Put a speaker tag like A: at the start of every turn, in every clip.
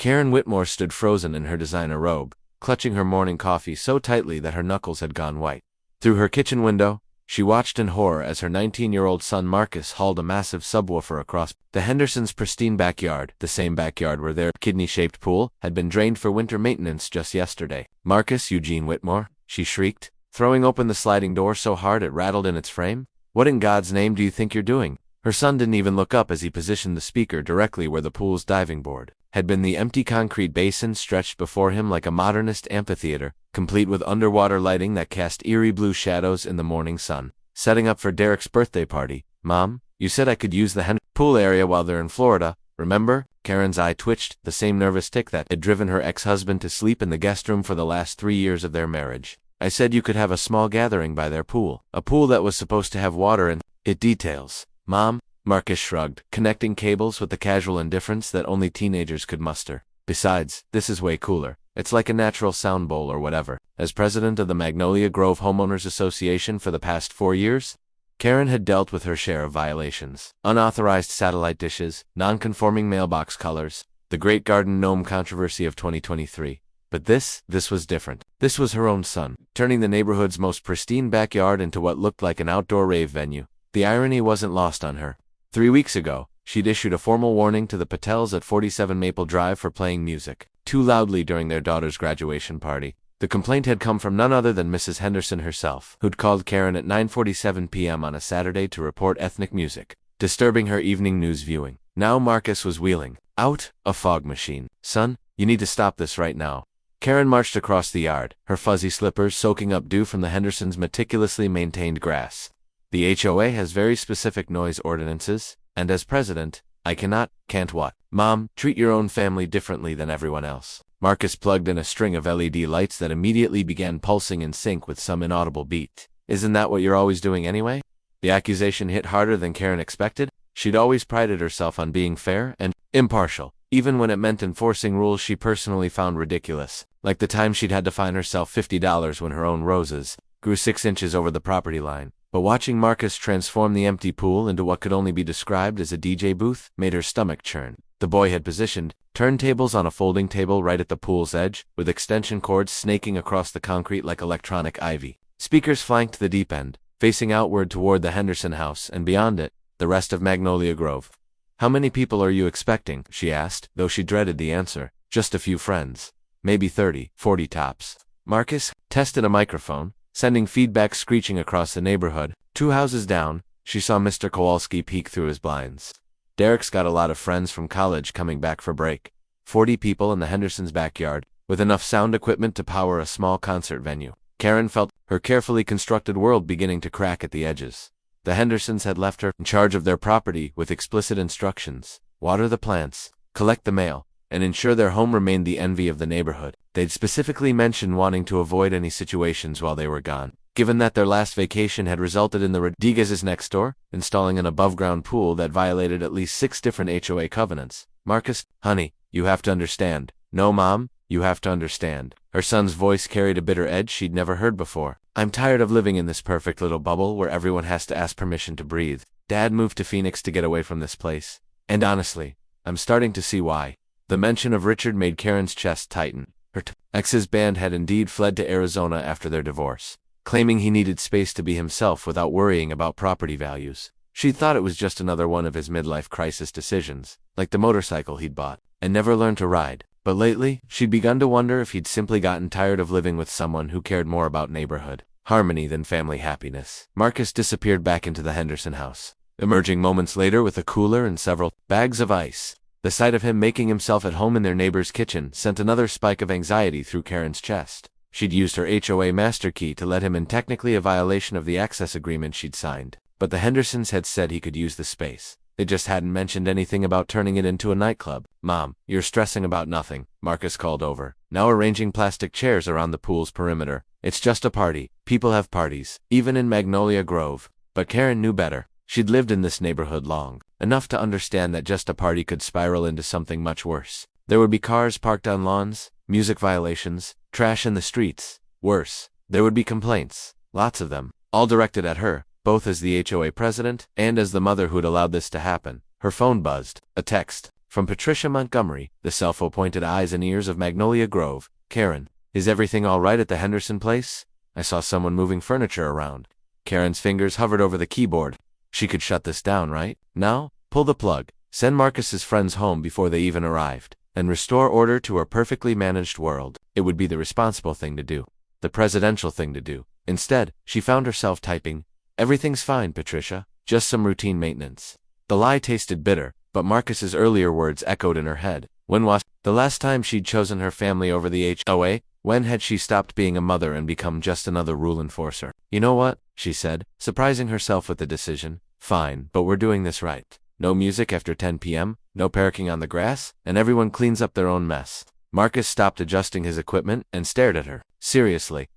A: Karen Whitmore stood frozen in her designer robe, clutching her morning coffee so tightly that her knuckles had gone white. Through her kitchen window, she watched in horror as her 19-year-old son Marcus hauled a massive subwoofer across the Hendersons' pristine backyard, the same backyard where their kidney-shaped pool had been drained for winter maintenance just yesterday. "Marcus Eugene Whitmore," she shrieked, throwing open the sliding door so hard it rattled in its frame. "What in God's name do you think you're doing?" Her son didn't even look up as he positioned the speaker directly where the pool's diving board had been. The empty concrete basin stretched before him like a modernist amphitheater, complete with underwater lighting that cast eerie blue shadows in the morning sun. "Setting up for Derek's birthday party. Mom, you said I could use the pool area while they're in Florida, remember?" Karen's eye twitched, the same nervous tic that had driven her ex-husband to sleep in the guest room for the last 3 years of their marriage. "I said you could have a small gathering by their pool, a pool that was supposed to have water in it." "Details, Mom," Marcus shrugged, connecting cables with the casual indifference that only teenagers could muster. "Besides, this is way cooler. It's like a natural sound bowl or whatever." As president of the Magnolia Grove Homeowners Association for the past 4 years, Karen had dealt with her share of violations. Unauthorized satellite dishes, non-conforming mailbox colors, the Great Garden Gnome controversy of 2023. But this was different. This was her own son, turning the neighborhood's most pristine backyard into what looked like an outdoor rave venue. The irony wasn't lost on her. 3 weeks ago, she'd issued a formal warning to the Patels at 47 Maple Drive for playing music too loudly during their daughter's graduation party. The complaint had come from none other than Mrs. Henderson herself, who'd called Karen at 9:47 p.m. on a Saturday to report ethnic music disturbing her evening news viewing. Now Marcus was wheeling out a fog machine. "Son, you need to stop this right now." Karen marched across the yard, her fuzzy slippers soaking up dew from the Hendersons' meticulously maintained grass. "The HOA has very specific noise ordinances, and as president, I can't what?" "Mom, treat your own family differently than everyone else." Marcus plugged in a string of LED lights that immediately began pulsing in sync with some inaudible beat. "Isn't that what you're always doing anyway?" The accusation hit harder than Karen expected. She'd always prided herself on being fair and impartial, even when it meant enforcing rules she personally found ridiculous, like the time she'd had to fine herself $50 when her own roses grew 6 inches over the property line. But watching Marcus transform the empty pool into what could only be described as a DJ booth made her stomach churn. The boy had positioned turntables on a folding table right at the pool's edge, with extension cords snaking across the concrete like electronic ivy. Speakers flanked the deep end, facing outward toward the Henderson house, and beyond it, the rest of Magnolia Grove. "How many people are you expecting?" she asked, though she dreaded the answer. "Just a few friends. Maybe 30, 40 tops." Marcus tested a microphone, sending feedback screeching across the neighborhood. 2 houses down, she saw Mr. Kowalski peek through his blinds. "Derek's got a lot of friends from college coming back for break. 40 people in the Hendersons' backyard, with enough sound equipment to power a small concert venue." Karen felt her carefully constructed world beginning to crack at the edges. The Hendersons had left her in charge of their property with explicit instructions: water the plants, collect the mail, and ensure their home remained the envy of the neighborhood. They'd specifically mentioned wanting to avoid any situations while they were gone. Given that their last vacation had resulted in the Rodriguez's next door installing an above-ground pool that violated at least 6 different HOA covenants. "Marcus, honey, you have to understand." "No, Mom, you have to understand." Her son's voice carried a bitter edge she'd never heard before. "I'm tired of living in this perfect little bubble where everyone has to ask permission to breathe. Dad moved to Phoenix to get away from this place. And honestly, I'm starting to see why." The mention of Richard made Karen's chest tighten. Her ex's band had indeed fled to Arizona after their divorce, claiming he needed space to be himself without worrying about property values. She thought it was just another one of his midlife crisis decisions, like the motorcycle he'd bought and never learned to ride. But lately, she'd begun to wonder if he'd simply gotten tired of living with someone who cared more about neighborhood harmony than family happiness. Marcus disappeared back into the Henderson house, emerging moments later with a cooler and several bags of ice. The sight of him making himself at home in their neighbor's kitchen sent another spike of anxiety through Karen's chest. She'd used her HOA master key to let him in, technically a violation of the access agreement she'd signed, but the Hendersons had said he could use the space. They just hadn't mentioned anything about turning it into a nightclub. "Mom, you're stressing about nothing," Marcus called over, now arranging plastic chairs around the pool's perimeter. "It's just a party. People have parties, even in Magnolia Grove." But Karen knew better. She'd lived in this neighborhood long enough to understand that just a party could spiral into something much worse. There would be cars parked on lawns, music violations, trash in the streets. Worse, there would be complaints, lots of them, all directed at her, both as the HOA president and as the mother who'd allowed this to happen. Her phone buzzed. A text From Patricia Montgomery, the self-appointed eyes and ears of Magnolia Grove. Karen, is everything all right at the Henderson place? I saw someone moving furniture around. Karen's fingers hovered over the keyboard. She could shut this down, right? Now, pull the plug. Send Marcus's friends home before they even arrived, and restore order to our perfectly managed world. It would be the responsible thing to do. The presidential thing to do. Instead, she found herself typing, "Everything's fine, Patricia. Just some routine maintenance." The lie tasted bitter, but Marcus's earlier words echoed in her head. When was the last time she'd chosen her family over the HOA? When had she stopped being a mother and become just another rule enforcer? "You know what?" she said, surprising herself with the decision. "Fine, but we're doing this right. No music after 10 p.m., no parking on the grass, and everyone cleans up their own mess." Marcus stopped adjusting his equipment and stared at her. Seriously.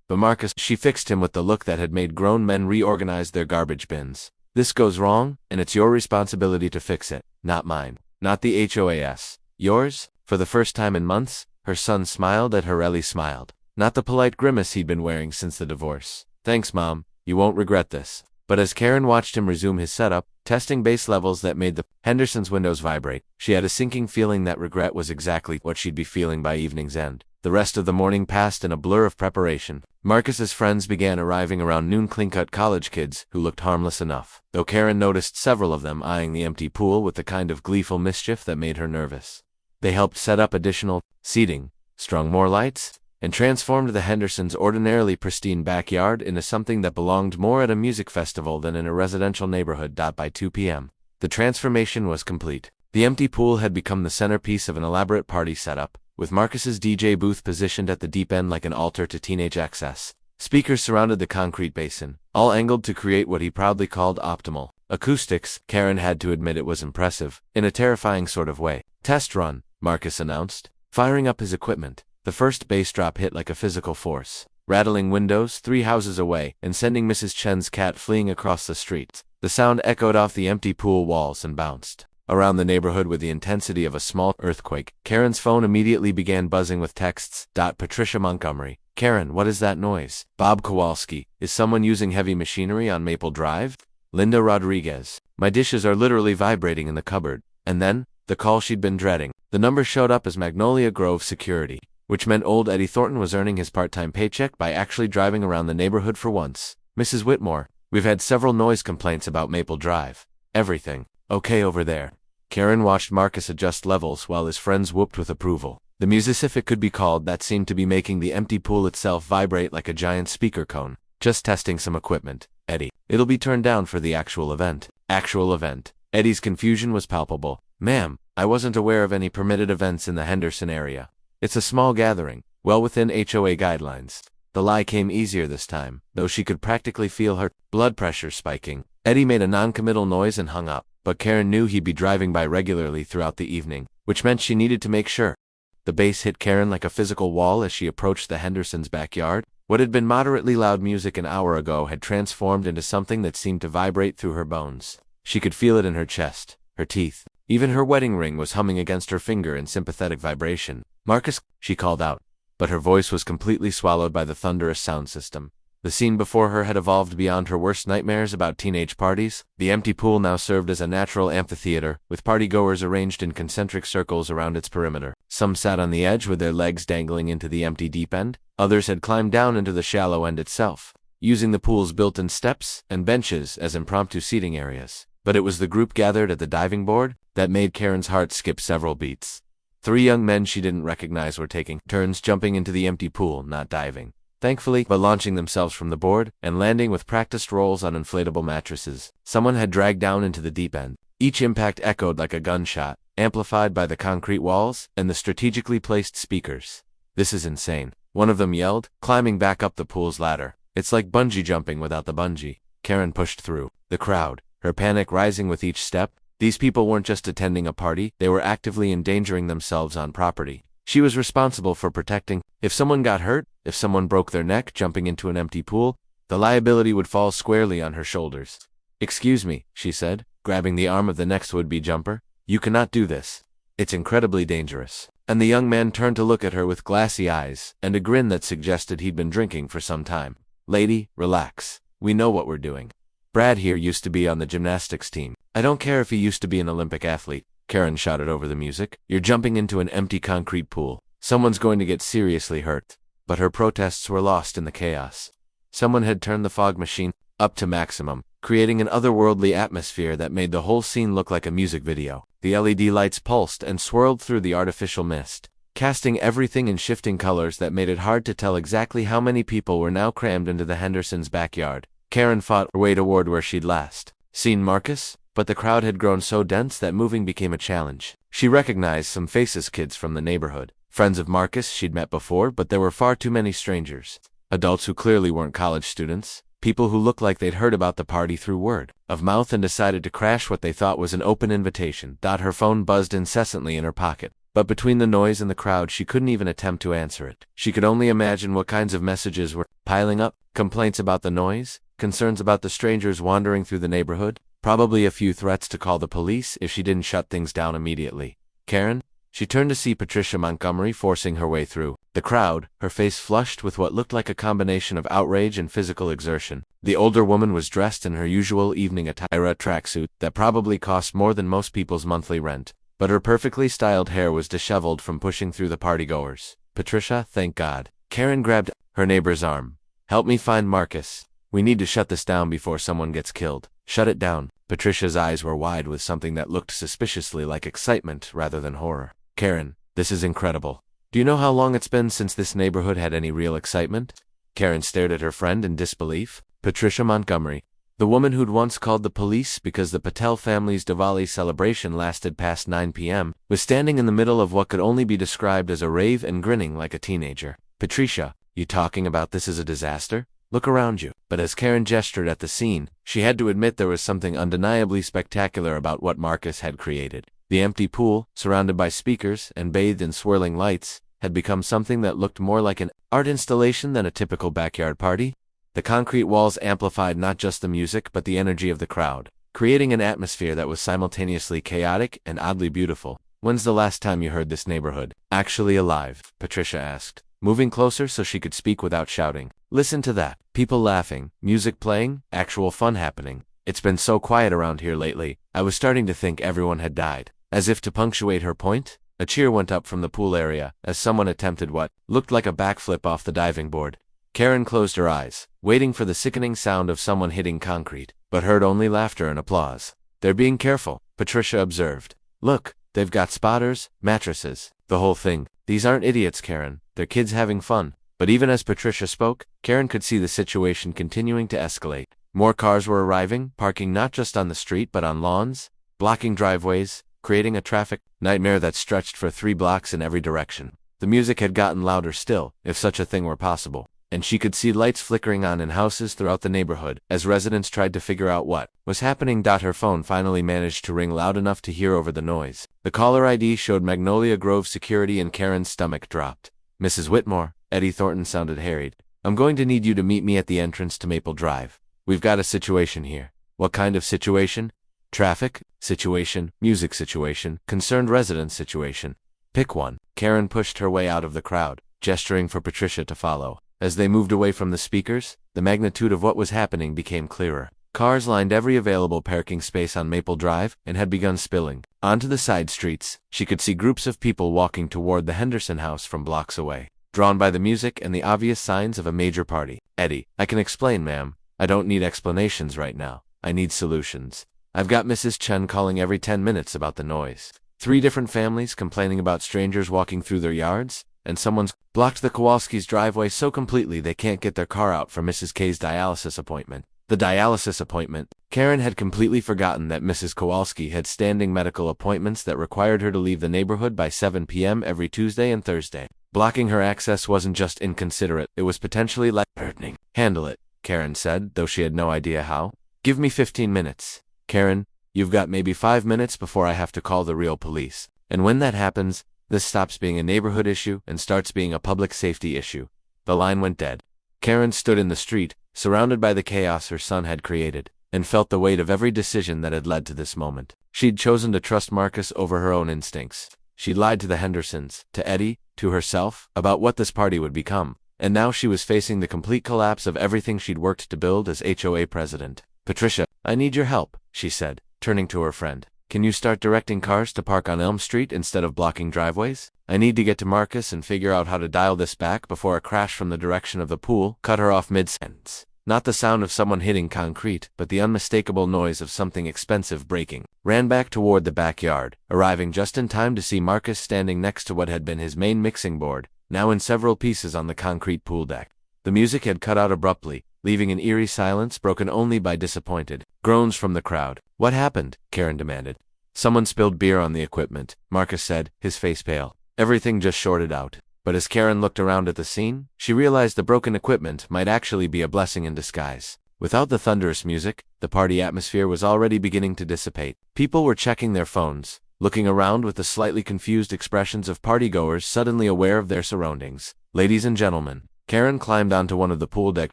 A: But Marcus, she fixed him with the look that had made grown men reorganize their garbage bins. "This goes wrong, and it's your responsibility to fix it, not mine. Not the HOAS. Yours?" For the first time in months, her son smiled at her. Ellie smiled. Not the polite grimace he'd been wearing since the divorce. "Thanks, Mom. You won't regret this." But as Karen watched him resume his setup, testing bass levels that made the Henderson's windows vibrate, she had a sinking feeling that regret was exactly what she'd be feeling by evening's end. The rest of the morning passed in a blur of preparation. Marcus's friends began arriving around noon, clean-cut college kids who looked harmless enough, though Karen noticed several of them eyeing the empty pool with the kind of gleeful mischief that made her nervous. They helped set up additional seating, strung more lights, and transformed the Hendersons' ordinarily pristine backyard into something that belonged more at a music festival than in a residential neighborhood. By 2 p.m., the transformation was complete. The empty pool had become the centerpiece of an elaborate party setup, with Marcus's DJ booth positioned at the deep end like an altar to teenage excess. Speakers surrounded the concrete basin, all angled to create what he proudly called optimal acoustics. Karen had to admit it was impressive, in a terrifying sort of way. "Test run," Marcus announced, firing up his equipment. The first bass drop hit like a physical force, rattling windows 3 houses away and sending Mrs. Chen's cat fleeing across the street. The sound echoed off the empty pool walls and bounced around the neighborhood with the intensity of a small earthquake. Karen's phone immediately began buzzing with texts. Patricia Montgomery. "Karen, what is that noise?" Bob Kowalski. "Is someone using heavy machinery on Maple Drive?" Linda Rodriguez. "My dishes are literally vibrating in the cupboard." And then, the call she'd been dreading. The number showed up as Magnolia Grove Security, which meant old Eddie Thornton was earning his part-time paycheck by actually driving around the neighborhood for once. "Mrs. Whitmore, we've had several noise complaints about Maple Drive. Everything okay over there?" Karen watched Marcus adjust levels while his friends whooped with approval. The music, if it could be called that, seemed to be making the empty pool itself vibrate like a giant speaker cone. "Just testing some equipment, Eddie. It'll be turned down for the actual event." Actual event. Eddie's confusion was palpable. "Ma'am, I wasn't aware of any permitted events in the Henderson area. It's a small gathering, well within HOA guidelines." The lie came easier this time, though she could practically feel her blood pressure spiking. Eddie made a non-committal noise and hung up, but Karen knew he'd be driving by regularly throughout the evening, which meant she needed to make sure. The bass hit Karen like a physical wall as she approached the Hendersons' backyard. What had been moderately loud music an hour ago had transformed into something that seemed to vibrate through her bones. She could feel it in her chest, her teeth. Even her wedding ring was humming against her finger in sympathetic vibration. "Marcus," she called out, but her voice was completely swallowed by the thunderous sound system. The scene before her had evolved beyond her worst nightmares about teenage parties. The empty pool now served as a natural amphitheater, with partygoers arranged in concentric circles around its perimeter. Some sat on the edge with their legs dangling into the empty deep end. Others had climbed down into the shallow end itself, using the pool's built-in steps and benches as impromptu seating areas. But it was the group gathered at the diving board that made Karen's heart skip several beats. 3 young men she didn't recognize were taking turns jumping into the empty pool, not diving, thankfully, but launching themselves from the board and landing with practiced rolls on inflatable mattresses. Someone had dragged down into the deep end. Each impact echoed like a gunshot, amplified by the concrete walls and the strategically placed speakers. "This is insane," one of them yelled, climbing back up the pool's ladder. "It's like bungee jumping without the bungee." Karen pushed through the crowd, her panic rising with each step. These people weren't just attending a party, they were actively endangering themselves on property. She was responsible for protecting. If someone got hurt, if someone broke their neck jumping into an empty pool, the liability would fall squarely on her shoulders. "Excuse me," she said, grabbing the arm of the next would-be jumper. "You cannot do this. It's incredibly dangerous." And the young man turned to look at her with glassy eyes and a grin that suggested he'd been drinking for some time. "Lady, relax. We know what we're doing. Brad here used to be on the gymnastics team. I don't care if he used to be an Olympic athlete. Karen shouted over the music. You're jumping into an empty concrete pool. Someone's going to get seriously hurt. But her protests were lost in the chaos. Someone had turned the fog machine up to maximum, creating an otherworldly atmosphere that made the whole scene look like a music video. The LED lights pulsed and swirled through the artificial mist, casting everything in shifting colors that made it hard to tell exactly how many people were now crammed into the Hendersons' backyard. Karen fought her way toward where she'd last seen Marcus, but the crowd had grown so dense that moving became a challenge. She recognized some faces, kids from the neighborhood, friends of Marcus she'd met before, but there were far too many strangers. Adults who clearly weren't college students, people who looked like they'd heard about the party through word of mouth and decided to crash what they thought was an open invitation. Her phone buzzed incessantly in her pocket, but between the noise and the crowd she couldn't even attempt to answer it. She could only imagine what kinds of messages were piling up: complaints about the noise, concerns about the strangers wandering through the neighborhood, probably a few threats to call the police if she didn't shut things down immediately. Karen? She turned to see Patricia Montgomery forcing her way through the crowd, her face flushed with what looked like a combination of outrage and physical exertion. The older woman was dressed in her usual evening attire, a tracksuit that probably cost more than most people's monthly rent, but her perfectly styled hair was disheveled from pushing through the partygoers. Patricia, thank God. Karen grabbed her neighbor's arm. Help me find Marcus. We need to shut this down before someone gets killed. Shut it down. Patricia's eyes were wide with something that looked suspiciously like excitement rather than horror. Karen, this is incredible. Do you know how long it's been since this neighborhood had any real excitement? Karen stared at her friend in disbelief. Patricia Montgomery, the woman who'd once called the police because the Patel family's Diwali celebration lasted past 9 p.m., was standing in the middle of what could only be described as a rave and grinning like a teenager. Patricia, you talking about this as a disaster? Look around you. But as Karen gestured at the scene, she had to admit there was something undeniably spectacular about what Marcus had created. The empty pool, surrounded by speakers and bathed in swirling lights, had become something that looked more like an art installation than a typical backyard party. The concrete walls amplified not just the music but the energy of the crowd, creating an atmosphere that was simultaneously chaotic and oddly beautiful. When's the last time you heard this neighborhood actually alive? Patricia asked, moving closer so she could speak without shouting. Listen to that. People laughing, music playing, actual fun happening. It's been so quiet around here lately, I was starting to think everyone had died. As if to punctuate her point, a cheer went up from the pool area as someone attempted what looked like a backflip off the diving board. Karen closed her eyes, waiting for the sickening sound of someone hitting concrete, but heard only laughter and applause. They're being careful, Patricia observed. Look, they've got spotters, mattresses, the whole thing. These aren't idiots, Karen. They're kids having fun. But even as Patricia spoke, Karen could see the situation continuing to escalate. More cars were arriving, parking not just on the street but on lawns, blocking driveways, creating a traffic nightmare that stretched for 3 blocks in every direction. The music had gotten louder still, if such a thing were possible, and she could see lights flickering on in houses throughout the neighborhood as residents tried to figure out what was happening. Her phone finally managed to ring loud enough to hear over the noise. The caller ID showed Magnolia Grove Security and Karen's stomach dropped. Mrs. Whitmore, Eddie Thornton sounded harried. I'm going to need you to meet me at the entrance to Maple Drive. We've got a situation here. What kind of situation? Traffic situation, music situation, concerned resident situation. Pick one. Karen pushed her way out of the crowd, gesturing for Patricia to follow. As they moved away from the speakers, the magnitude of what was happening became clearer. Cars lined every available parking space on Maple Drive and had begun spilling onto the side streets. She could see groups of people walking toward the Henderson house from blocks away, drawn by the music and the obvious signs of a major party. Eddie, I can explain, ma'am. I don't need explanations right now. I need solutions. I've got Mrs. Chen calling every 10 minutes about the noise. 3 different families complaining about strangers walking through their yards, and someone's blocked the Kowalski's driveway so completely they can't get their car out for Mrs. K's dialysis appointment. The dialysis appointment. Karen had completely forgotten that Mrs. Kowalski had standing medical appointments that required her to leave the neighborhood by 7 p.m. every Tuesday and Thursday. Blocking her access wasn't just inconsiderate, it was potentially life-threatening. Handle it, Karen said, though she had no idea how. Give me 15 minutes. Karen, you've got maybe 5 minutes before I have to call the real police. And when that happens, this stops being a neighborhood issue and starts being a public safety issue. The line went dead. Karen stood in the street, surrounded by the chaos her son had created, and felt the weight of every decision that had led to this moment. She'd chosen to trust Marcus over her own instincts. She'd lied to the Hendersons, to Eddie, to herself, about what this party would become. And now she was facing the complete collapse of everything she'd worked to build as HOA president. Patricia, I need your help, she said, turning to her friend. Can you start directing cars to park on Elm Street instead of blocking driveways? I need to get to Marcus and figure out how to dial this back before a crash from the direction of the pool cut her off mid-sentence. Not the sound of someone hitting concrete, but the unmistakable noise of something expensive breaking. Ran back toward the backyard, arriving just in time to see Marcus standing next to what had been his main mixing board, now in several pieces on the concrete pool deck. The music had cut out abruptly, leaving an eerie silence broken only by disappointed groans from the crowd. What happened? Karen demanded. Someone spilled beer on the equipment, Marcus said, his face pale. Everything just shorted out. But as Karen looked around at the scene, she realized the broken equipment might actually be a blessing in disguise. Without the thunderous music, the party atmosphere was already beginning to dissipate. People were checking their phones, looking around with the slightly confused expressions of partygoers suddenly aware of their surroundings. Ladies and gentlemen, Karen climbed onto one of the pool deck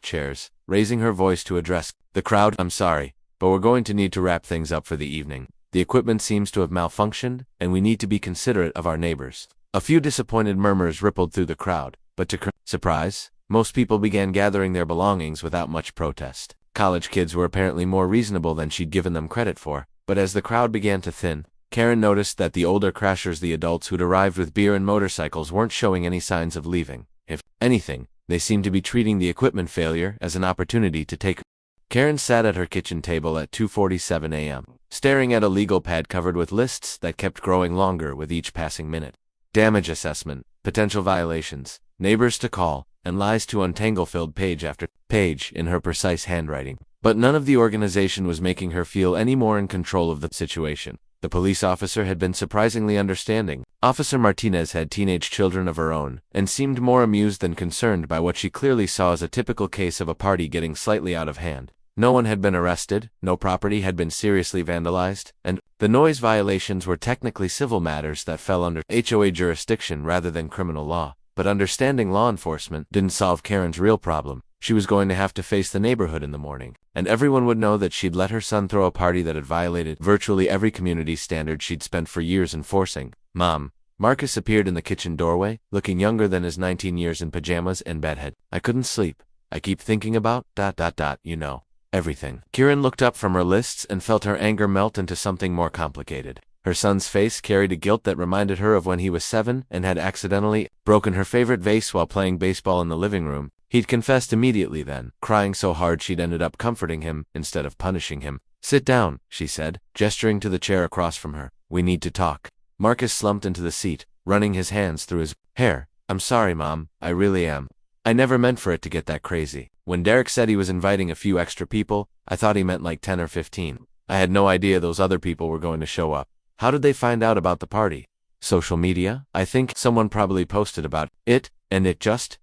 A: chairs, raising her voice to address the crowd. I'm sorry, but we're going to need to wrap things up for the evening. The equipment seems to have malfunctioned, and we need to be considerate of our neighbors. A few disappointed murmurs rippled through the crowd, but to Karen's surprise, most people began gathering their belongings without much protest. College kids were apparently more reasonable than she'd given them credit for, but as the crowd began to thin, Karen noticed that the older crashers, the adults who'd arrived with beer and motorcycles, weren't showing any signs of leaving. If anything, they seemed to be treating the equipment failure as an opportunity to take. Karen sat at her kitchen table at 2:47 a.m., staring at a legal pad covered with lists that kept growing longer with each passing minute. Damage assessment, potential violations, neighbors to call, and lies to untangle filled page after page in her precise handwriting. But none of the organization was making her feel any more in control of the situation. The police officer had been surprisingly understanding. Officer Martinez had teenage children of her own, and seemed more amused than concerned by what she clearly saw as a typical case of a party getting slightly out of hand. No one had been arrested, no property had been seriously vandalized, and the noise violations were technically civil matters that fell under HOA jurisdiction rather than criminal law. But understanding law enforcement didn't solve Karen's real problem. She was going to have to face the neighborhood in the morning, and everyone would know that she'd let her son throw a party that had violated virtually every community standard she'd spent for years enforcing. Mom. Marcus appeared in the kitchen doorway, looking younger than his 19 years in pajamas and bedhead. I couldn't sleep. I keep thinking about ... you know. Everything. Karen looked up from her lists and felt her anger melt into something more complicated. Her son's face carried a guilt that reminded her of when he was 7 and had accidentally broken her favorite vase while playing baseball in the living room. He'd confessed immediately then, crying so hard she'd ended up comforting him instead of punishing him. Sit down, she said, gesturing to the chair across from her. We need to talk. Marcus slumped into the seat, running his hands through his hair. I'm sorry, Mom, I really am. I never meant for it to get that crazy. When Derek said he was inviting a few extra people, I thought he meant like 10 or 15. I had no idea those other people were going to show up. How did they find out about the party? Social media? I think someone probably posted about it, and it just ...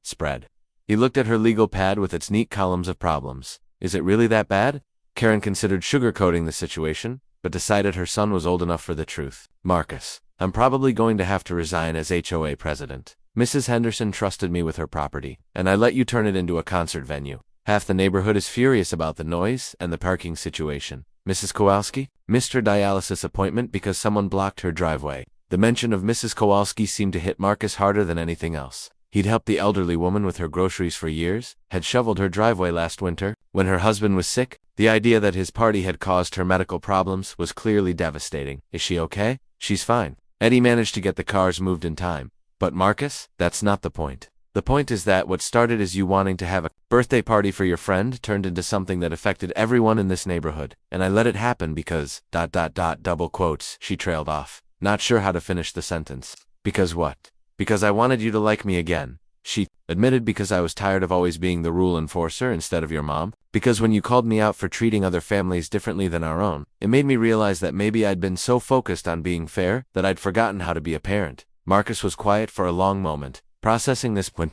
A: spread. He looked at her legal pad with its neat columns of problems. Is it really that bad? Karen considered sugarcoating the situation, but decided her son was old enough for the truth. Marcus, I'm probably going to have to resign as HOA president. Mrs. Henderson trusted me with her property, and I let you turn it into a concert venue. Half the neighborhood is furious about the noise and the parking situation. Mrs. Kowalski missed her dialysis appointment because someone blocked her driveway. The mention of Mrs. Kowalski seemed to hit Marcus harder than anything else. He'd helped the elderly woman with her groceries for years, had shoveled her driveway last winter. When her husband was sick, the idea that his party had caused her medical problems was clearly devastating. Is she okay? She's fine. Eddie managed to get the cars moved in time. But Marcus, that's not the point. The point is that what started as you wanting to have a birthday party for your friend turned into something that affected everyone in this neighborhood, and I let it happen because ... double quotes, she trailed off, not sure how to finish the sentence. Because what? Because I wanted you to like me again. She admitted because I was tired of always being the rule enforcer instead of your mom. Because when you called me out for treating other families differently than our own, it made me realize that maybe I'd been so focused on being fair that I'd forgotten how to be a parent. Marcus was quiet for a long moment, processing this when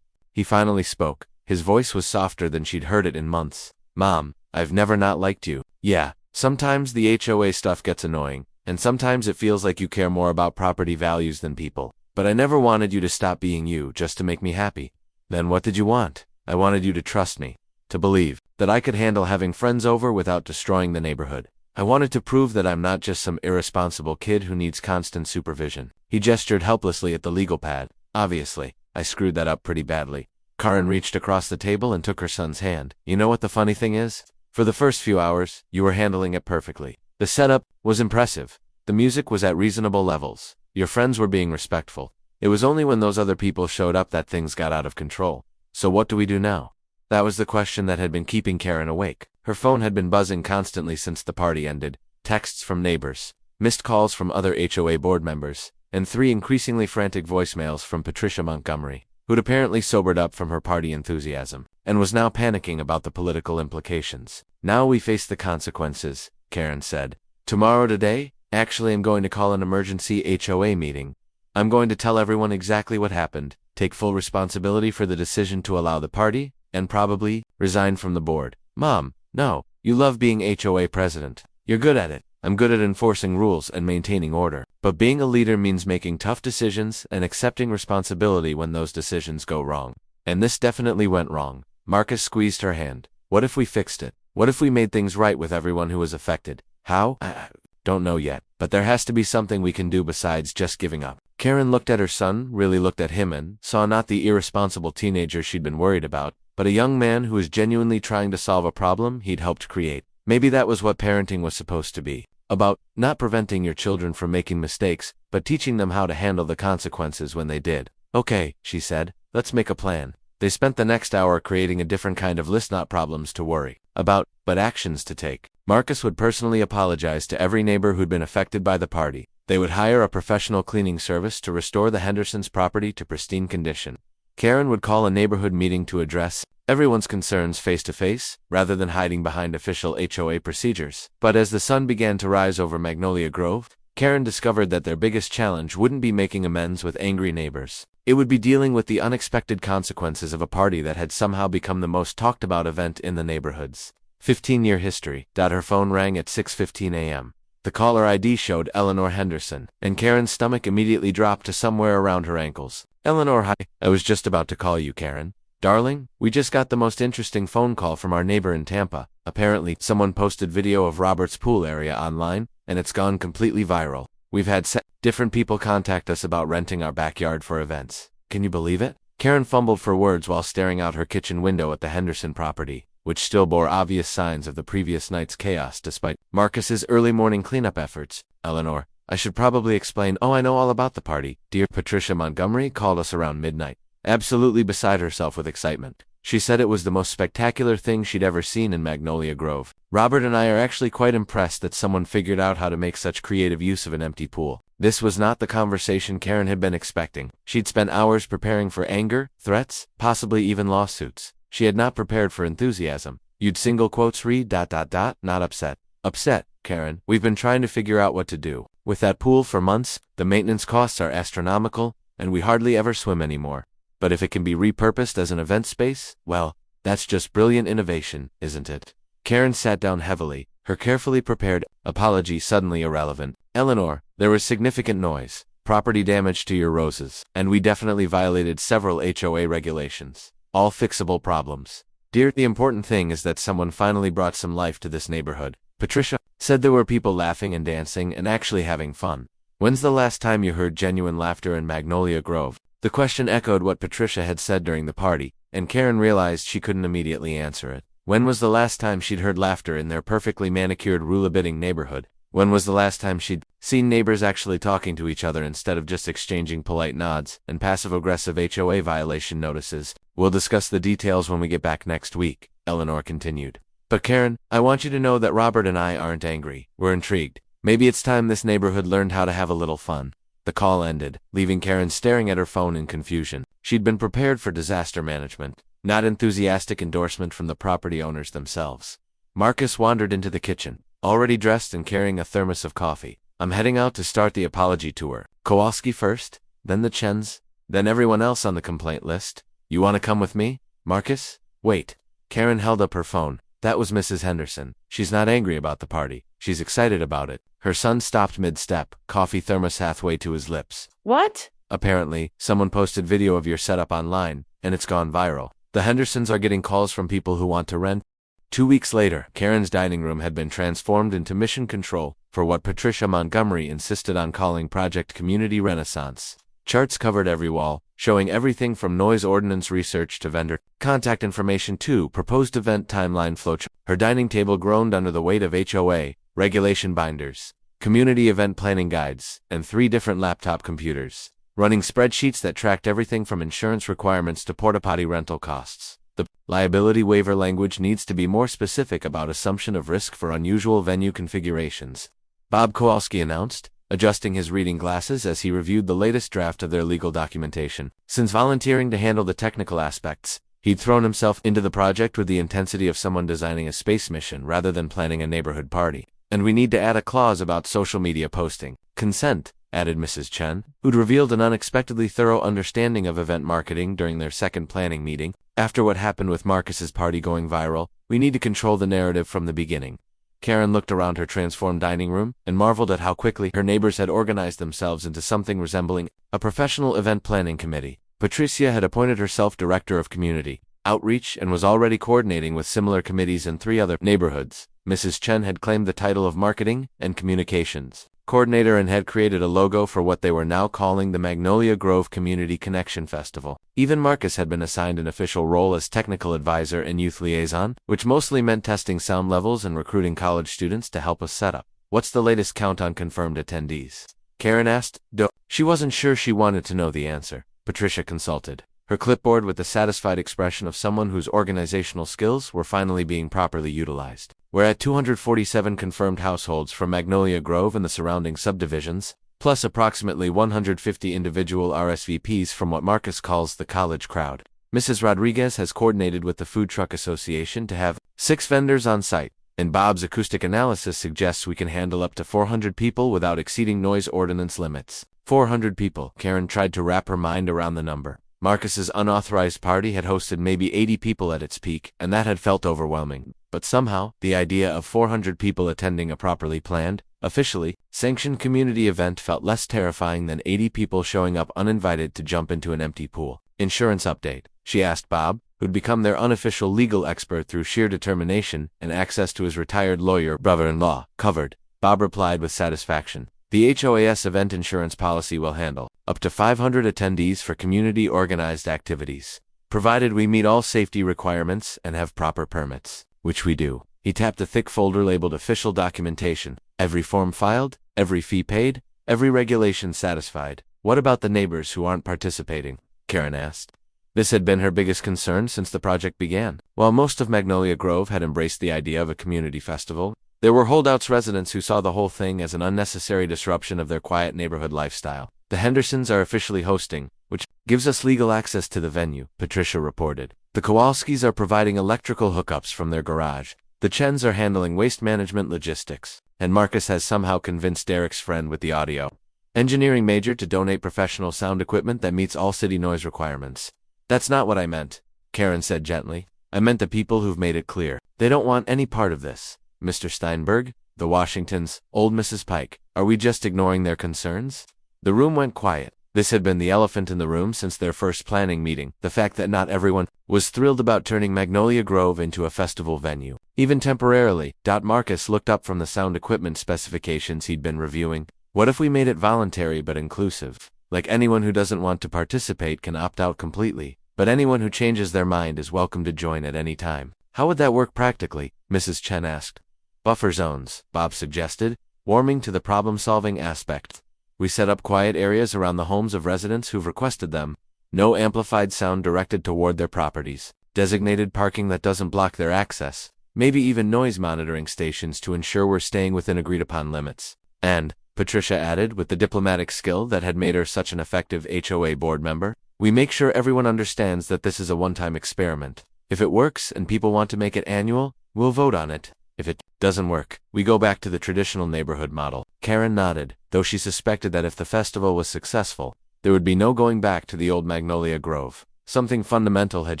A: he finally spoke. His voice was softer than she'd heard it in months. Mom, I've never not liked you. Yeah, sometimes the HOA stuff gets annoying, and sometimes it feels like you care more about property values than people. But I never wanted you to stop being you just to make me happy. Then what did you want? I wanted you to trust me, to believe that I could handle having friends over without destroying the neighborhood. I wanted to prove that I'm not just some irresponsible kid who needs constant supervision. He gestured helplessly at the legal pad. Obviously, I screwed that up pretty badly. Karen reached across the table and took her son's hand. You know what the funny thing is? For the first few hours, you were handling it perfectly. The setup was impressive. The music was at reasonable levels. Your friends were being respectful. It was only when those other people showed up that things got out of control. So what do we do now? That was the question that had been keeping Karen awake. Her phone had been buzzing constantly since the party ended. Texts from neighbors, missed calls from other HOA board members, and 3 increasingly frantic voicemails from Patricia Montgomery, who'd apparently sobered up from her party enthusiasm, and was now panicking about the political implications. Now we face the consequences, Karen said. Today, actually I'm going to call an emergency HOA meeting. I'm going to tell everyone exactly what happened, take full responsibility for the decision to allow the party, and probably resign from the board. Mom, no, you love being HOA president. You're good at it. I'm good at enforcing rules and maintaining order. But being a leader means making tough decisions and accepting responsibility when those decisions go wrong. And this definitely went wrong. Marcus squeezed her hand. What if we fixed it? What if we made things right with everyone who was affected? How? I don't know yet. But there has to be something we can do besides just giving up. Karen looked at her son, really looked at him, and saw not the irresponsible teenager she'd been worried about, but a young man who was genuinely trying to solve a problem he'd helped create. Maybe that was what parenting was supposed to be. About not preventing your children from making mistakes, but teaching them how to handle the consequences when they did. Okay, she said, let's make a plan. They spent the next hour creating a different kind of list, not problems to worry about, but actions to take. Marcus would personally apologize to every neighbor who'd been affected by the party. They would hire a professional cleaning service to restore the Hendersons' property to pristine condition. Karen would call a neighborhood meeting to address everyone's concerns face-to-face, rather than hiding behind official HOA procedures. But as the sun began to rise over Magnolia Grove, Karen discovered that their biggest challenge wouldn't be making amends with angry neighbors. It would be dealing with the unexpected consequences of a party that had somehow become the most talked-about event in the neighborhood's 15-year history. Her phone rang at 6:15 a.m. The caller ID showed Eleanor Henderson, and Karen's stomach immediately dropped to somewhere around her ankles. Eleanor, hi. I was just about to call you, Karen. Darling, we just got the most interesting phone call from our neighbor in Tampa. Apparently, someone posted video of Robert's pool area online, and it's gone completely viral. We've had different people contact us about renting our backyard for events. Can you believe it? Karen fumbled for words while staring out her kitchen window at the Henderson property, which still bore obvious signs of the previous night's chaos despite Marcus's early morning cleanup efforts. Eleanor, I should probably explain. Oh, I know all about the party. Dear Patricia Montgomery called us around midnight, absolutely beside herself with excitement. She said it was the most spectacular thing she'd ever seen in Magnolia Grove. Robert and I are actually quite impressed that someone figured out how to make such creative use of an empty pool. This was not the conversation Karen had been expecting. She'd spent hours preparing for anger, threats, possibly even lawsuits. She had not prepared for enthusiasm. You'd single quotes read ... not upset. Upset, Karen. We've been trying to figure out what to do with that pool for months. The maintenance costs are astronomical, and we hardly ever swim anymore. But if it can be repurposed as an event space, well, that's just brilliant innovation, isn't it? Karen sat down heavily, her carefully prepared apology suddenly irrelevant. Eleanor, there was significant noise, property damage to your roses, and we definitely violated several HOA regulations. All fixable problems. Dear, the important thing is that someone finally brought some life to this neighborhood. Patricia said there were people laughing and dancing and actually having fun. When's the last time you heard genuine laughter in Magnolia Grove? The question echoed what Patricia had said during the party, and Karen realized she couldn't immediately answer it. When was the last time she'd heard laughter in their perfectly manicured, rule-abiding neighborhood? When was the last time she'd seen neighbors actually talking to each other instead of just exchanging polite nods and passive-aggressive HOA violation notices? We'll discuss the details when we get back next week, Eleanor continued. But Karen, I want you to know that Robert and I aren't angry. We're intrigued. Maybe it's time this neighborhood learned how to have a little fun. The call ended, leaving Karen staring at her phone in confusion. She'd been prepared for disaster management, not enthusiastic endorsement from the property owners themselves. Marcus wandered into the kitchen, already dressed and carrying a thermos of coffee. I'm heading out to start the apology tour. Kowalski first, then the Chens, then everyone else on the complaint list. You want to come with me, Marcus? Wait. Karen held up her phone. That was Mrs. Henderson. She's not angry about the party. She's excited about it. Her son stopped mid-step, coffee thermos halfway to his lips. What? Apparently, someone posted video of your setup online, and it's gone viral. The Hendersons are getting calls from people who want to rent. 2 weeks later, Karen's dining room had been transformed into mission control for what Patricia Montgomery insisted on calling Project Community Renaissance. Charts covered every wall, showing everything from noise ordinance research to vendor contact information to proposed event timeline flowchart. Her dining table groaned under the weight of HOA regulation binders, community event planning guides, and 3 different laptop computers, running spreadsheets that tracked everything from insurance requirements to porta-potty rental costs. The liability waiver language needs to be more specific about assumption of risk for unusual venue configurations, Bob Kowalski announced, adjusting his reading glasses as he reviewed the latest draft of their legal documentation. Since volunteering to handle the technical aspects, he'd thrown himself into the project with the intensity of someone designing a space mission rather than planning a neighborhood party. And we need to add a clause about social media posting. Consent, added Mrs. Chen, who'd revealed an unexpectedly thorough understanding of event marketing during their second planning meeting. After what happened with Marcus's party going viral, we need to control the narrative from the beginning. Karen looked around her transformed dining room and marveled at how quickly her neighbors had organized themselves into something resembling a professional event planning committee. Patricia had appointed herself director of community outreach and was already coordinating with similar committees in 3 other neighborhoods. Mrs. Chen had claimed the title of marketing and communications coordinator and had created a logo for what they were now calling the Magnolia Grove Community Connection Festival. Even Marcus had been assigned an official role as technical advisor and youth liaison, which mostly meant testing sound levels and recruiting college students to help us set up. What's the latest count on confirmed attendees? Karen asked. She wasn't sure she wanted to know the answer. Patricia consulted her clipboard with the satisfied expression of someone whose organizational skills were finally being properly utilized. We're at 247 confirmed households from Magnolia Grove and the surrounding subdivisions, plus approximately 150 individual RSVPs from what Marcus calls the college crowd. Mrs. Rodriguez has coordinated with the Food Truck Association to have 6 vendors on site, and Bob's acoustic analysis suggests we can handle up to 400 people without exceeding noise ordinance limits. 400 people. Karen tried to wrap her mind around the number. Marcus's unauthorized party had hosted maybe 80 people at its peak, and that had felt overwhelming. But somehow, the idea of 400 people attending a properly planned, officially sanctioned community event felt less terrifying than 80 people showing up uninvited to jump into an empty pool. Insurance update, she asked Bob, who'd become their unofficial legal expert through sheer determination and access to his retired lawyer brother-in-law. Covered, Bob replied with satisfaction. The HOAS event insurance policy will handle up to 500 attendees for community-organized activities, provided we meet all safety requirements and have proper permits, which we do. He tapped a thick folder labeled Official Documentation. Every form filed, every fee paid, every regulation satisfied. What about the neighbors who aren't participating? Karen asked. This had been her biggest concern since the project began. While most of Magnolia Grove had embraced the idea of a community festival, there were holdouts residents who saw the whole thing as an unnecessary disruption of their quiet neighborhood lifestyle. The Hendersons are officially hosting, which gives us legal access to the venue, Patricia reported. The Kowalskis are providing electrical hookups from their garage. The Chens are handling waste management logistics. And Marcus has somehow convinced Derek's friend with the audio engineering major to donate professional sound equipment that meets all city noise requirements. That's not what I meant, Karen said gently. I meant the people who've made it clear they don't want any part of this. Mr. Steinberg, the Washingtons, old Mrs. Pike, are we just ignoring their concerns? The room went quiet. This had been the elephant in the room since their first planning meeting, the fact that not everyone was thrilled about turning Magnolia Grove into a festival venue, even temporarily. Marcus looked up from the sound equipment specifications he'd been reviewing. What if we made it voluntary but inclusive? Like anyone who doesn't want to participate can opt out completely, but anyone who changes their mind is welcome to join at any time. How would that work practically? Mrs. Chen asked. Buffer zones, Bob suggested, warming to the problem-solving aspect. We set up quiet areas around the homes of residents who've requested them. No amplified sound directed toward their properties. Designated parking that doesn't block their access. Maybe even noise monitoring stations to ensure we're staying within agreed-upon limits. And, Patricia added with the diplomatic skill that had made her such an effective HOA board member, we make sure everyone understands that this is a one-time experiment. If it works and people want to make it annual, we'll vote on it. If it doesn't work, we go back to the traditional neighborhood model. Karen nodded, though she suspected that if the festival was successful, there would be no going back to the old Magnolia Grove. Something fundamental had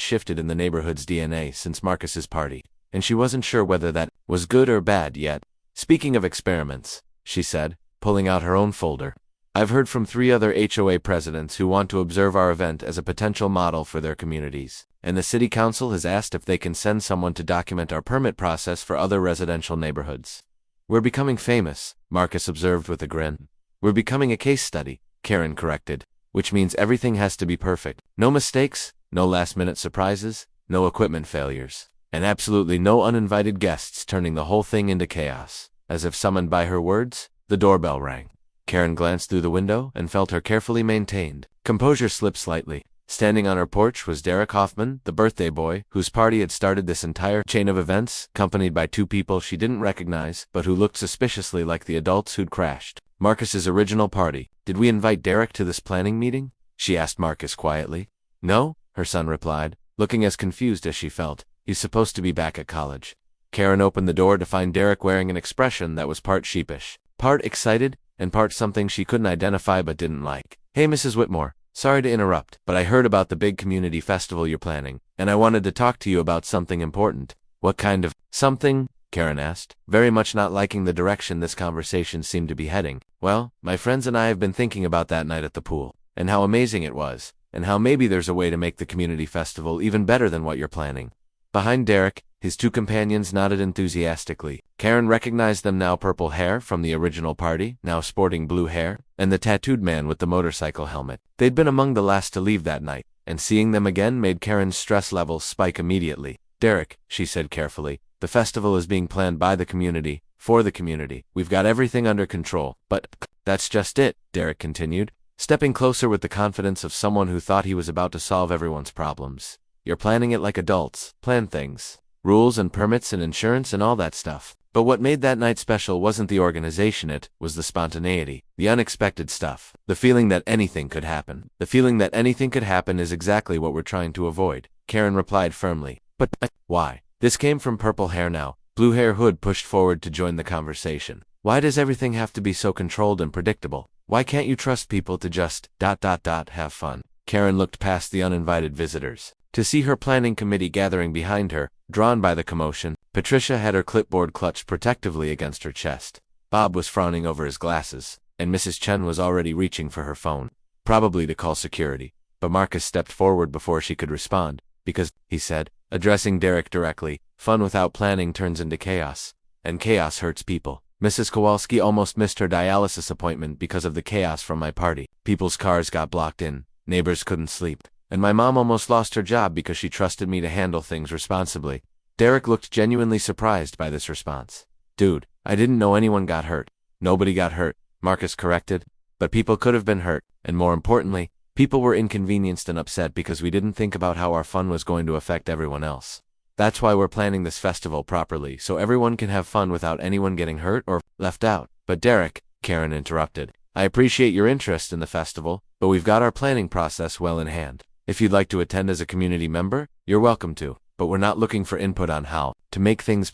A: shifted in the neighborhood's DNA since Marcus's party, and she wasn't sure whether that was good or bad yet. Speaking of experiments, she said, pulling out her own folder, I've heard from 3 other HOA presidents who want to observe our event as a potential model for their communities, and the city council has asked if they can send someone to document our permit process for other residential neighborhoods. We're becoming famous, Marcus observed with a grin. We're becoming a case study, Karen corrected, which means everything has to be perfect. No mistakes, no last-minute surprises, no equipment failures, and absolutely no uninvited guests turning the whole thing into chaos. as if summoned by her words, the doorbell rang. Karen glanced through the window and felt her carefully maintained composure slip slightly. Standing on her porch was Derek Hoffman, the birthday boy, whose party had started this entire chain of events, accompanied by two people she didn't recognize, but who looked suspiciously like the adults who'd crashed. Marcus's original party. Did we invite Derek to this planning meeting? She asked Marcus quietly. No, her son replied, looking as confused as she felt. He's supposed to be back at college. Karen opened the door to find Derek wearing an expression that was part sheepish, part excited, and part something she couldn't identify but didn't like. Hey, Mrs. Whitmore. Sorry to interrupt, but I heard about the big community festival you're planning, and I wanted to talk to you about something important. What kind of something? Karen asked, very much not liking the direction this conversation seemed to be heading. Well, my friends and I have been thinking about that night at the pool, and how amazing it was, and how maybe there's a way to make the community festival even better than what you're planning. Behind Derek, his two companions nodded enthusiastically. Karen recognized them now, purple hair from the original party, now sporting blue hair, and the tattooed man with the motorcycle helmet. They'd been among the last to leave that night, and seeing them again made Karen's stress levels spike immediately. Derek, she said carefully, the festival is being planned by the community, for the community. We've got everything under control. But that's just it, Derek continued, stepping closer with the confidence of someone who thought he was about to solve everyone's problems. You're planning it like adults plan things. Rules and permits and insurance and all that stuff. But what made that night special wasn't the organization, it was the spontaneity, the unexpected stuff, the feeling that anything could happen. The feeling that anything could happen is exactly what we're trying to avoid, Karen replied firmly. But why? This came from purple hair now. Blue hair hood pushed forward to join the conversation. Why does everything have to be so controlled and predictable? Why can't you trust people to just ... have fun? Karen looked past the uninvited visitors to see her planning committee gathering behind her, drawn by the commotion. Patricia had her clipboard clutched protectively against her chest. Bob was frowning over his glasses, and Mrs. Chen was already reaching for her phone, probably to call security. But Marcus stepped forward before she could respond, because, he said, addressing Derek directly, fun without planning turns into chaos, and chaos hurts people. Mrs. Kowalski almost missed her dialysis appointment because of the chaos from my party. People's cars got blocked in, neighbors couldn't sleep, and my mom almost lost her job because she trusted me to handle things responsibly. Derek looked genuinely surprised by this response. Dude, I didn't know anyone got hurt. Nobody got hurt, Marcus corrected, but people could have been hurt, and more importantly, people were inconvenienced and upset because we didn't think about how our fun was going to affect everyone else. That's why we're planning this festival properly, so everyone can have fun without anyone getting hurt or left out. But Derek, Karen interrupted, I appreciate your interest in the festival, but we've got our planning process well in hand. If you'd like to attend as a community member, you're welcome to, but we're not looking for input on how to make things.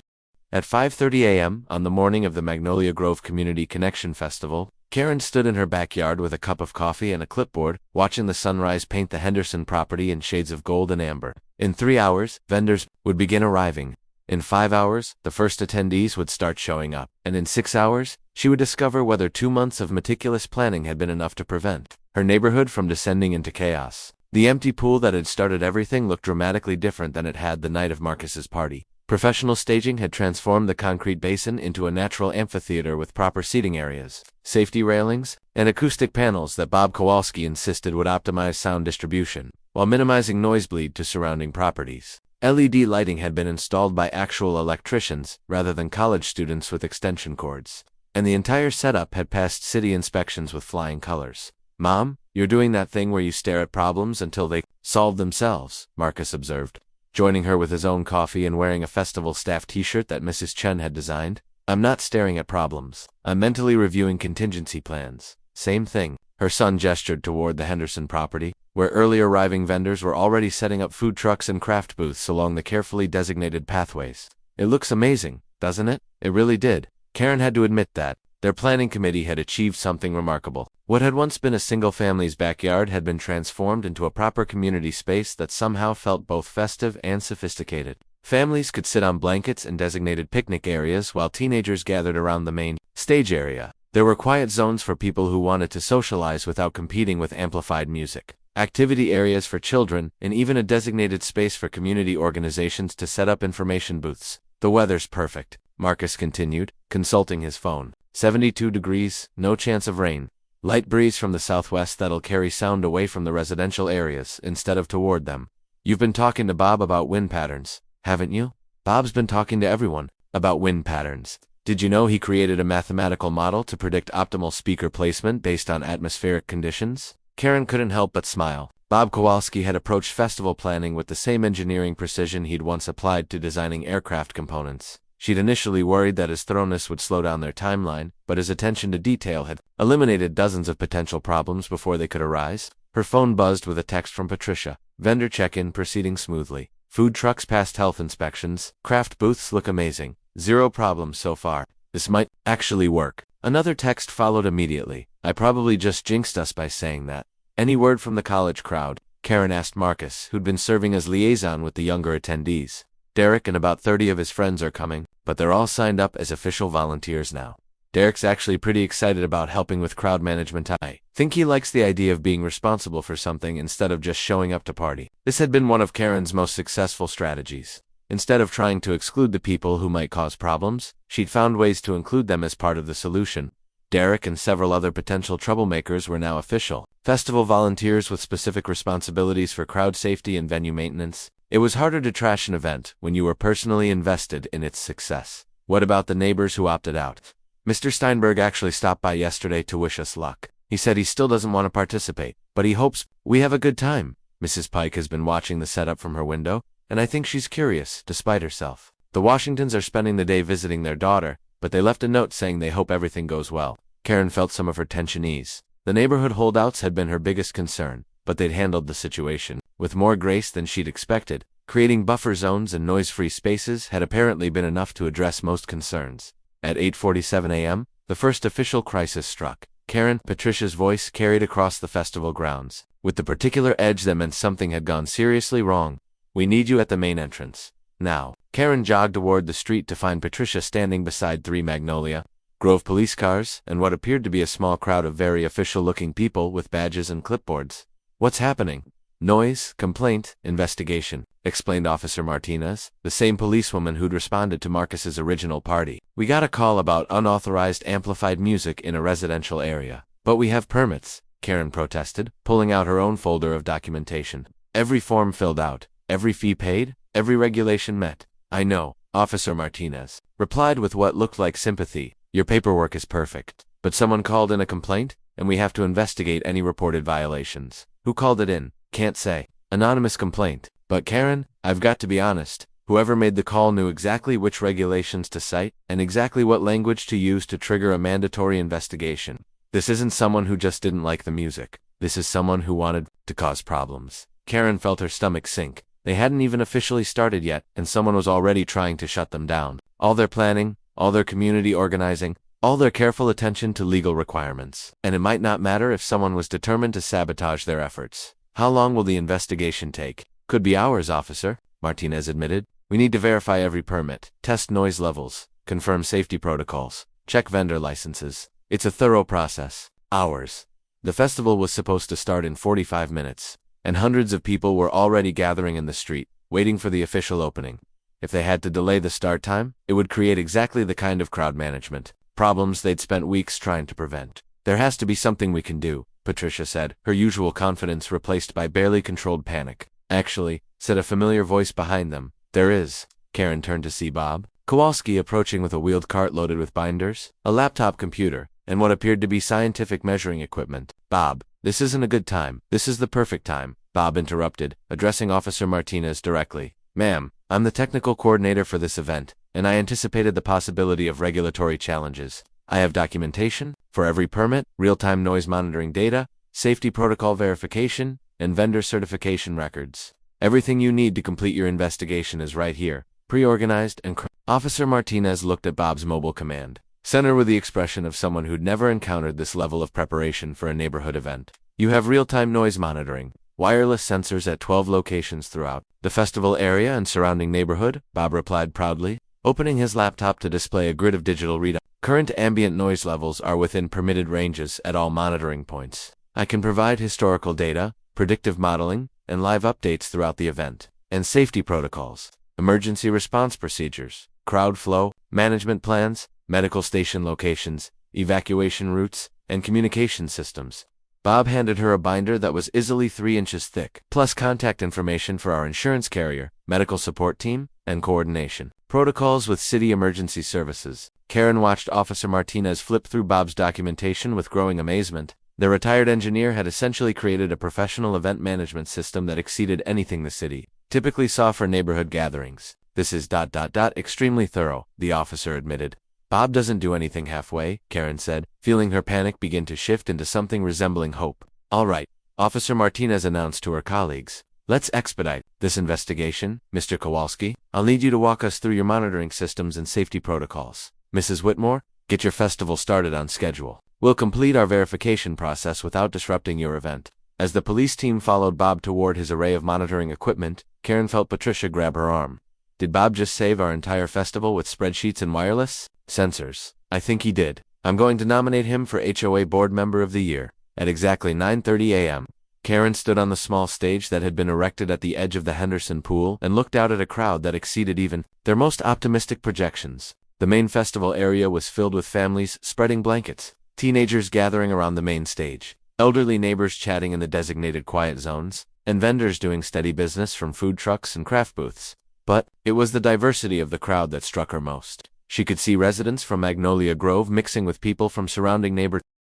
A: At 5:30 a.m. on the morning of the Magnolia Grove Community Connection Festival, Karen stood in her backyard with a cup of coffee and a clipboard, watching the sunrise paint the Henderson property in shades of gold and amber. In 3 hours, vendors would begin arriving. In 5 hours, the first attendees would start showing up. And in 6 hours, she would discover whether 2 months of meticulous planning had been enough to prevent her neighborhood from descending into chaos. The empty pool that had started everything looked dramatically different than it had the night of Marcus's party. Professional staging had transformed the concrete basin into a natural amphitheater with proper seating areas, safety railings, and acoustic panels that Bob Kowalski insisted would optimize sound distribution, while minimizing noise bleed to surrounding properties. LED lighting had been installed by actual electricians rather than college students with extension cords, and the entire setup had passed city inspections with flying colors. Mom, you're doing that thing where you stare at problems until they solve themselves, Marcus observed, joining her with his own coffee and wearing a festival staff t-shirt that Mrs. Chen had designed. I'm not staring at problems. I'm mentally reviewing contingency plans. Same thing. Her son gestured toward the Henderson property, where early arriving vendors were already setting up food trucks and craft booths along the carefully designated pathways. It looks amazing, doesn't it? It really did. Karen had to admit that. Their planning committee had achieved something remarkable. What had once been a single family's backyard had been transformed into a proper community space that somehow felt both festive and sophisticated. Families could sit on blankets in designated picnic areas while teenagers gathered around the main stage area. There were quiet zones for people who wanted to socialize without competing with amplified music, activity areas for children, and even a designated space for community organizations to set up information booths. The weather's perfect, Marcus continued, consulting his phone. 72 degrees, no chance of rain. Light breeze from the southwest that'll carry sound away from the residential areas instead of toward them. You've been talking to Bob about wind patterns, haven't you? Bob's been talking to everyone about wind patterns. Did you know he created a mathematical model to predict optimal speaker placement based on atmospheric conditions? Karen couldn't help but smile. Bob Kowalski had approached festival planning with the same engineering precision he'd once applied to designing aircraft components. She'd initially worried that his thoroughness would slow down their timeline, but his attention to detail had eliminated dozens of potential problems before they could arise. Her phone buzzed with a text from Patricia. Vendor check-in proceeding smoothly. Food trucks passed health inspections. Craft booths look amazing. Zero problems so far. This might actually work. Another text followed immediately. I probably just jinxed us by saying that. Any word from the college crowd? Karen asked Marcus, who'd been serving as liaison with the younger attendees. Derek and about 30 of his friends are coming, but they're all signed up as official volunteers now. Derek's actually pretty excited about helping with crowd management. I think he likes the idea of being responsible for something instead of just showing up to party. This had been one of Karen's most successful strategies. Instead of trying to exclude the people who might cause problems, she'd found ways to include them as part of the solution. Derek and several other potential troublemakers were now official festival volunteers with specific responsibilities for crowd safety and venue maintenance. It was harder to trash an event when you were personally invested in its success. What about the neighbors who opted out? Mr. Steinberg actually stopped by yesterday to wish us luck. He said he still doesn't want to participate, but he hopes we have a good time. Mrs. Pike has been watching the setup from her window, and I think she's curious, despite herself. The Washingtons are spending the day visiting their daughter, but they left a note saying they hope everything goes well. Karen felt some of her tension ease. The neighborhood holdouts had been her biggest concern, but they'd handled the situation with more grace than she'd expected. Creating buffer zones and noise-free spaces had apparently been enough to address most concerns. At 8:47 a.m., the first official crisis struck. Patricia's voice carried across the festival grounds, with the particular edge that meant something had gone seriously wrong. We need you at the main entrance. Now. Karen jogged toward the street to find Patricia standing beside 3 Magnolia Grove police cars and what appeared to be a small crowd of very official-looking people with badges and clipboards. What's happening? Noise, complaint, investigation, explained Officer Martinez, the same policewoman who'd responded to Marcus's original party. We got a call about unauthorized amplified music in a residential area. But we have permits, Karen protested, pulling out her own folder of documentation. Every form filled out, every fee paid, every regulation met. I know, Officer Martinez replied with what looked like sympathy. Your paperwork is perfect. But someone called in a complaint, and we have to investigate any reported violations. Who called it in? Can't say. Anonymous complaint. But Karen, I've got to be honest. Whoever made the call knew exactly which regulations to cite and exactly what language to use to trigger a mandatory investigation. This isn't someone who just didn't like the music. This is someone who wanted to cause problems. Karen felt her stomach sink. They hadn't even officially started yet, and someone was already trying to shut them down. All their planning, all their community organizing, all their careful attention to legal requirements. And it might not matter if someone was determined to sabotage their efforts. How long will the investigation take? Could be hours, officer, Martinez admitted. We need to verify every permit, test noise levels, confirm safety protocols, check vendor licenses. It's a thorough process. Hours. The festival was supposed to start in 45 minutes, and hundreds of people were already gathering in the street, waiting for the official opening. If they had to delay the start time, it would create exactly the kind of crowd management problems they'd spent weeks trying to prevent. There has to be something we can do, Patricia said, her usual confidence replaced by barely controlled panic. Actually, said a familiar voice behind them. There is. Karen turned to see Bob Kowalski approaching with a wheeled cart loaded with binders, a laptop computer, and what appeared to be scientific measuring equipment. Bob, this isn't a good time. This is the perfect time, Bob interrupted, addressing Officer Martinez directly. Ma'am, I'm the technical coordinator for this event, and I anticipated the possibility of regulatory challenges. I have documentation for every permit, real-time noise monitoring data, safety protocol verification, and vendor certification records. Everything you need to complete your investigation is right here, pre-organized and Officer Martinez looked at Bob's mobile command center with the expression of someone who'd never encountered this level of preparation for a neighborhood event. You have real-time noise monitoring, wireless sensors at 12 locations throughout the festival area and surrounding neighborhood, Bob replied proudly, opening his laptop to display a grid of digital readouts. Current ambient noise levels are within permitted ranges at all monitoring points. I can provide historical data, predictive modeling, and live updates throughout the event, and safety protocols, emergency response procedures, crowd flow, management plans, medical station locations, evacuation routes, and communication systems. Bob handed her a binder that was easily 3 inches thick, plus contact information for our insurance carrier, medical support team, and coordination protocols with city emergency services. Karen watched Officer Martinez flip through Bob's documentation with growing amazement. The retired engineer had essentially created a professional event management system that exceeded anything the city typically saw for neighborhood gatherings. This is ... extremely thorough, the officer admitted. Bob doesn't do anything halfway, Karen said, feeling her panic begin to shift into something resembling hope. All right, Officer Martinez announced to her colleagues. Let's expedite this investigation, Mr. Kowalski. I'll need you to walk us through your monitoring systems and safety protocols. Mrs. Whitmore, get your festival started on schedule. We'll complete our verification process without disrupting your event. As the police team followed Bob toward his array of monitoring equipment, Karen felt Patricia grab her arm. Did Bob just save our entire festival with spreadsheets and wireless sensors? I think he did. I'm going to nominate him for HOA Board Member of the Year. At exactly 9:30 a.m., Karen stood on the small stage that had been erected at the edge of the Henderson Pool and looked out at a crowd that exceeded even their most optimistic projections. The main festival area was filled with families spreading blankets, teenagers gathering around the main stage, elderly neighbors chatting in the designated quiet zones, and vendors doing steady business from food trucks and craft booths. But it was the diversity of the crowd that struck her most. She could see residents from Magnolia Grove mixing with people from surrounding neighborhoods.